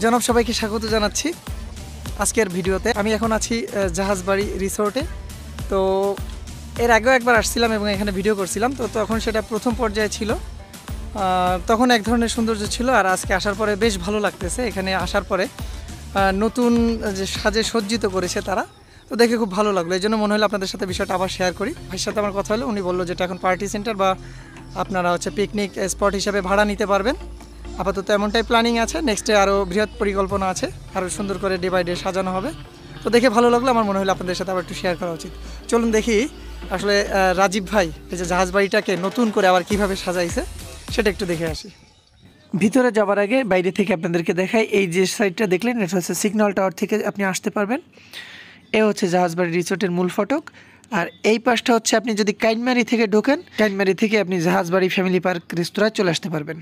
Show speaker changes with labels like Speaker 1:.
Speaker 1: জনাব সবাইকে স্বাগত জানাচ্ছি আজকের ভিডিওতে। আমি এখন আছি জাহাজবাড়ি রিসোর্টে। তো এর আগেও একবার আসছিলাম এবং এখানে ভিডিও করছিলাম, তো তখন সেটা প্রথম পর্যায়ে ছিল। তখন এক ধরনের সৌন্দর্য ছিল, আর আজকে আসার পরে বেশ ভালো লাগতেছে। এখানে আসার পরে নতুন যে সাজে সজ্জিত করেছে তারা, তো দেখে খুব ভালো লাগলো। এই জন্য মনে হলো আপনাদের সাথে বিষয়টা আবার শেয়ার করি। ভাইয়ের সাথে আমার কথা হলো, উনি বললো যেটা এখন পার্টি সেন্টার বা আপনারা পিকনিক স্পট হিসাবে ভাড়া নিতে পারবেন। আপাতত এমনটাই প্ল্যানিং আছে, নেক্সটে আরও বৃহৎ পরিকল্পনা আছে, আরও সুন্দর করে ডে বাই ডে সাজানো হবে। তো দেখে ভালো লাগলো, আমার মনে হলো আপনাদের সাথে আবার একটু শেয়ার করা উচিত। চলুন দেখি আসলে রাজীব ভাই এই যে জাহাজবাড়িটাকে নতুন করে আবার কিভাবে সাজাইছে সেটা একটু দেখে আসি। ভিতরে যাওয়ার আগে বাইরে থেকে আপনাদেরকে দেখাই, এই যে সাইডটা দেখলেন এটা হচ্ছে সিগন্যাল টাওয়ার থেকে আপনি আসতে পারবেন। এ হচ্ছে জাহাজবাড়ি রিসোর্টের মূল ফটক। আর এই পাশটা হচ্ছে আপনি যদি কাইনমারি থেকে ঢোকেন, কাইনমারি থেকে আপনি জাহাজবাড়ি ফ্যামিলি পার্ক রেস্তোরাঁয় চলে আসতে পারবেন।